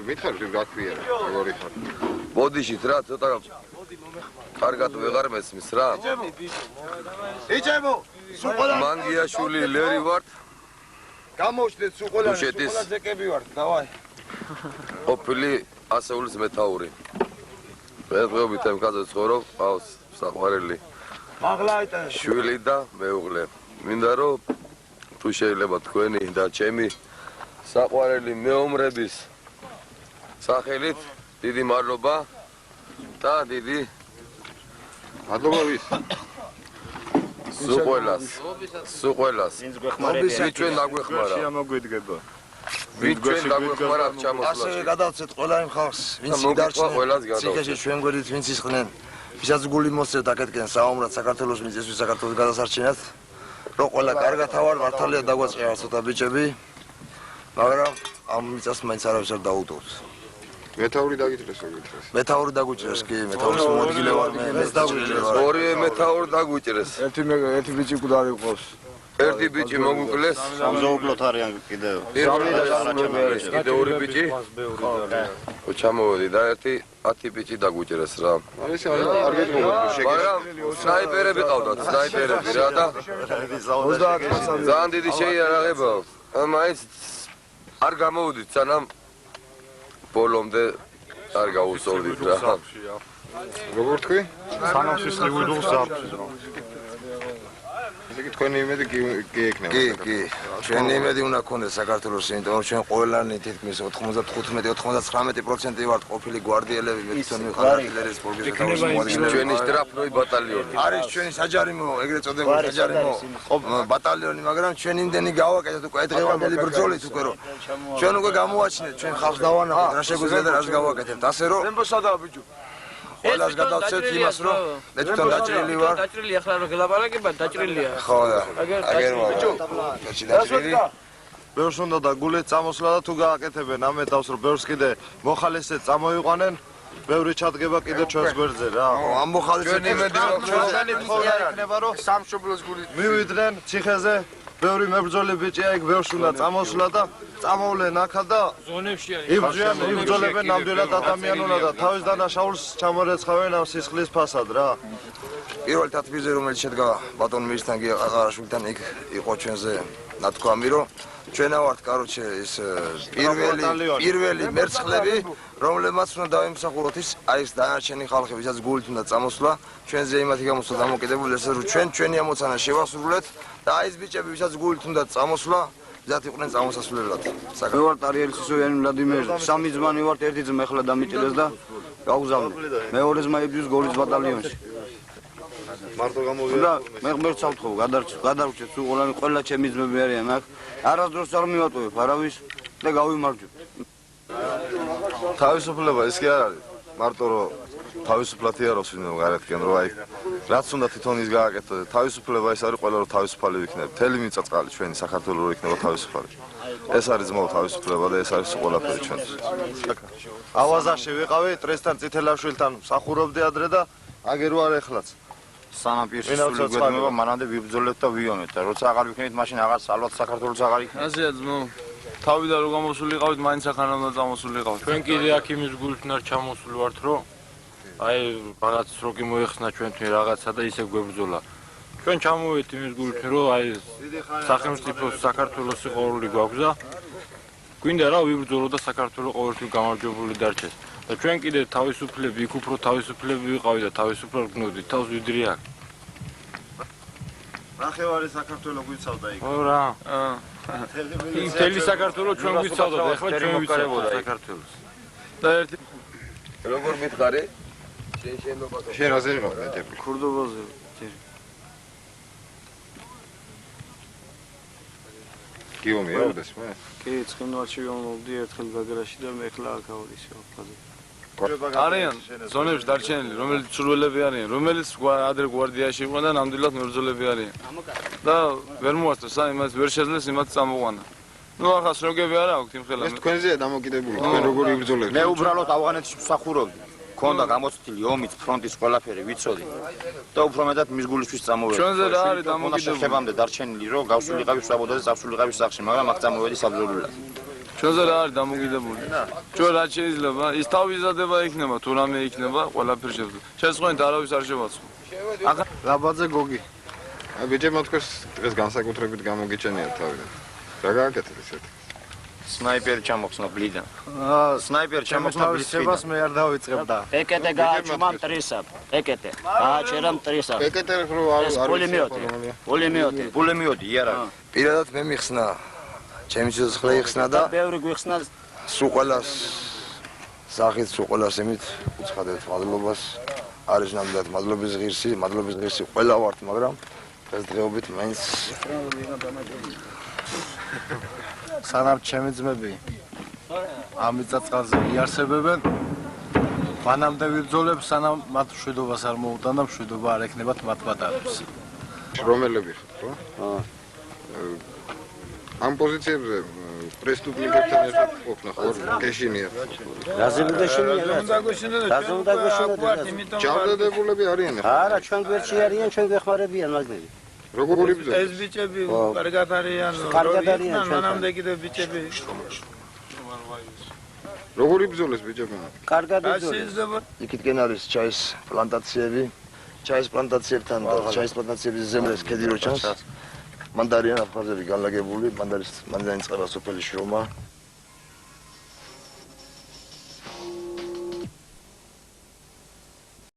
მითხარ რა ქვია როგორი ხარ მოდიშით რა ცოტა კარგად ვეღარ მესმის რა იჭებო სულ ყველა მანგიაშვილი ლერი ვარ გამოჩნდეთ სულ ყველა დუშეთის ზეკები ვარ დავაი ყოფილი ასეულის მეთაური მეღობით ემკაზე ცხოვრობ ყავს საყვარელი მაღლა შვილი და მეუღლე მინდა რომ თუ შეიძლება თქვენი და ჩემი საყვარელი მეომრების სახელით დიდი მადლობა და დიდი მადლობა ვის სულ ყველას ვით ჩვენ დაგვეხმარა შემოგვიდგება ვით ჩვენ დაგვეხმარა ჩამოსვლა ასე გადავცეთ ყველა იმ ხალხს ვინც დარჩნენ ციხეში ჩვენ გვერდით ვინც ისხდნენ ვისაც გული მოსწევთ აკეთკენ საომრად საქართველოს მიწისთვის საქართველოს გადასარჩენად რომ ყველა კარგად ავარ მართალია დაგვაწყია ცოტა ბიჭები მაგრამ ამ მიწას მაინც არავის არ დაუტოვთ მეთაური დაგიჭრეს როგორ მეთაური დაგვიჭრეს კი მეთაურის მოადგილე ვარ მე დაგვიჭრეს ორივე მეთაური დაგვიჭრეს ერთი ბიჭი კუდარი ყავს ერთი ბიჭი მოგუკლეს სამზოუკლოთ არიან კიდევ კიდე ორი ბიჭი ხო ჩამოვედი და ერთი 10 ბიჭი დაგვიჭრეს რა არის არ გეტყობოდ მაგრამ სნაიპერები ყავდათ სნაიპერები რა და ძალიან დიდი შეიარაღებაა მაინც არ გამოვიდით სანამ ბოლომდე არ გავუსწორდით რა როგორ თქვი სანამ შეგვიდოს ზაფხულს ისე თქვენი იმედი კი ეკნება კი ჩვენი იმედი უნდა გქონდეს საქართველოს იმიტომ რომ ჩვენ ყველანი თითქმის 95-99% ვართ ყოფილი გვარდიელები მე თვითონ ვიყავ артиллерიის პოლკის მოადგილე ჩვენი შტრაფნოი ბატალიონი არის ჩვენი საჯარიმო ეგრეთ წოდებული საჯარიმო ბატალიონი მაგრამ ჩვენ იმდენი გავაკეთეთ უკვე დღევანდელი ბრძოლით უკვე რომ ჩვენ უკვე გამოვაჩინეთ ჩვენ ხალხს დავანახოთ რა შეგვიძლია და რას გავაკეთებთ ასე რომ რემბოსადაა ბიჭო ყველას გადავცეთ იმას რომ მე თვითონ დაჭრილი ვარ დაჭრილი ახლა რომ გელაპარაკებად დაჭრილია ხო და აგერ ბიჭო დაჭრილი ბევრს უნდა და გულით წამოსვლა და თუ გააკეთებენ ამ ეტაპს რომ ბევრს კიდე მოხალისეთ წამოიყვანენ ბევრი ჩადგება კიდე ჩვენს გვერდზე რა ამ მოხალისეთ იმედი რომ ჩვენი თხოვნა იქნება რომ სამშობლოს გულით მივიდნენ ციხეზე ბევრი მებრძოლი ბიჭია იქ ბევრს უნდა წამოსვლა და წამოვლენ აქა და ზონებში არის იბრძოლებენ ნამდვილად ადამიანურად და თავის დანაშაულს ჩამორეცხავენ ამ სისხლის ფასად რა პირველ თათბირზე რომელიც შედგა ბატონ მირისთან გიაყარაშვილთან იქ იყო ჩვენზე ნათქვამი რომ ჩვენა ვართ კაროჩე ის პირველი მერცხლები რომლებმაც უნდა დავიმსახუროთ ის აი ეს დანარჩენი ხალხი ვისაც გულით უნდა წამოსვლა ჩვენზე იმათი გამოსვლა დამოკიდებული ესე რომ ჩვენი ამოცანა შევასრულეთ და აი ეს ბიჭები ვისაც გულით უნდა წამოსვლა ვისაც იყვნენ წამოსასვლელად მე ვარ ტარიელი სისოიანი ვლადიმერ სამი ძმანი ვართ ერთი ძმა ახლა დამიჭირეს და გავგზავნე მეორე ძმა იბრძვის გორის ბატალიონში მარტო გამოვიდა მე ღმერთს ავთხოვ გადარჩეთ სულ ყველა ჩემი ძმები არიან აქ არასდროს არ მივატოვებ არავის და გავიმარჯვებ თავისუფლება ის კი არ არის მარტო რომ თავისუფლად იაროს ვინმე გარეთკენ რომ აი რაც უნდა თვითონ ის გააკეთოს თავისუფლება ის არის ყველა რომ თავისუფალი ვიქნები მთელი მიწა-წყალი ჩვენი საქართველოს რო იქნება თავისუფალი ეს არის ძმაო თავისუფლება და ეს არის ყველაფერი ჩვენთვის ავაზაში ვიყავი ტრესთან წითელაშვილთან მსახურობდი ადრე და აგერ ვარ ეხლაც სანამ პირში სული გვედმება მანამდე ვიბრძოლებთ და ვიომეთ და როცა აღარ ვიქნებით მაშინ აღარ ალბათ საქართველოს აღარ იქნება ასეა ძმო თავიდან რომ გამოსულიყავით მაინც ახლა უნდა წამოსულიყავთ ჩვენ კიდე აქ იმის გულით უნდა ჩამოსული ვართ რომ აი რაღაც როგი მოეხსნა ჩვენთვის რაღაცა და ისე გვებრძოლა ჩვენ ჩამოვედით იმის გულით რომ აი სახელმწიფოს საქართველოს სიყვარული გვაქვს და გვინდა რა ვიბრძოლო და საქართველოს ყოველთვის გამარჯვებული დარჩეს და ჩვენ კიდე თავისუფლები იქ უფრო თავისუფლები ვიყავით და თავისუფლად გნოდით თავს ვიდრე აქ ნახევარი საქართველოს გვიცავდა იქ ხო რა მთელი საქართველოს ჩვენ გვიცავდა და ახლა ჩვენ ვიცავთ საქართველოს და ერთი როგორ მითხარი შენ რაზე ვიყავ მეტები ქურდობაზე გიომი ავდეს მე კი ცხინვალში ვიმოვდი ერთხელ გაგრაში და მე ახლა აქ ავარ ისე ოფაზე არიან ზონებში დარჩენილი რომელიც სრულელები არიან რომელიც ადრე გვარდიაში იყვნენ და ნამდვილად მებრძოლები არიან და ვერ მოასწრეს იმას ვერ შეძლეს იმათ წამოყვანა ნუ ახლა სროგები არა აქვთ იმ ხელა ეს თქვენზეა დამოკიდებული თქვენ როგორ იბრძოლებთ მე უბრალოდ ავღანეთში მსახურობდი ქონდა გამოცდილი ომის ფრონტის ყველაფერი ვიცოდი და უფრო მეტად მის გულისთვის წამოვედი. ჩვენზე რა არის დამოკიდებული? შეხებამდე დარჩენილი რომ გავსულიყავი სვაბოდაზე, წავსულიყავი სახლში, მაგრამ აქ წამოვედი საბრძოლველად. ჩვენზე რა არის დამოკიდებული? ჩვენ რა შეიძლება? ის თავიზადება იქნება, თუ რამე იქნება, ყველაფერი შეძლო. ჩვენს ხვენით არავის არ შევაცვლო. რაბაძე გოგი. აი ბიჭებმა თქვენს დღეს განსაკუთრებით გამოგიჩენიათ თავიდან. რა გააკეთეთ ისეთ? სნაიპერი ჩამოხსნა ბლიდან. სნაიპერი ჩამოხსნა ბლიდან. შებას მე არ დავიწყებდა. ეკეთე გააჩუმა მტრისად. ეკეთე. გააჩერა მტრისად. ეკეთე რო არის პულემიოტი იარა. პირადად მე მიხსნა ჩემი სიცოცხლე იხსნა და ბევრი გვიხსნა სულ ყველას სახით სულ ყველას იმით უცხადეთ მადლობას არის ნამდვილად მადლობის ღირსი ყველა ვართ მაგრამ დღესდღეობით მაინც სანამ ჩემი ძმები ამ მიწა-წყალზე იარსებებენ მანამდე ვიბრძოლებ სანამ მათ მშვიდობას არ მოუტან და მშვიდობა არ ექნებათ მათ პატარებს. რომელები ხართ ხო? ამ პოზიციებზე პრესტუპლიკებთან ერთად ყოფნა ხო? გეშინიათ. ჯამდადებულები არიან ხო? არა, ჩვენ გვერდში არიან, ჩვენ გვეხმარებიან მაგნები. როგორი ბრძოლა? ეს ბიჭები კარგად არიან. კარგად არიან ჩვენ. მანამდე კიდე ბიჭები. როგორი ბრძოლის ბიჭებმა? კარგად იბრძოლა. შეიძლება იქითკენ არის ჩაის პლანტაციებთან და ჩაის პლანტაციების ზემეს ქედი რო ჩანს მან და არიან აფხაზები განლაგებული მან დაიწყება სოფელი შრომა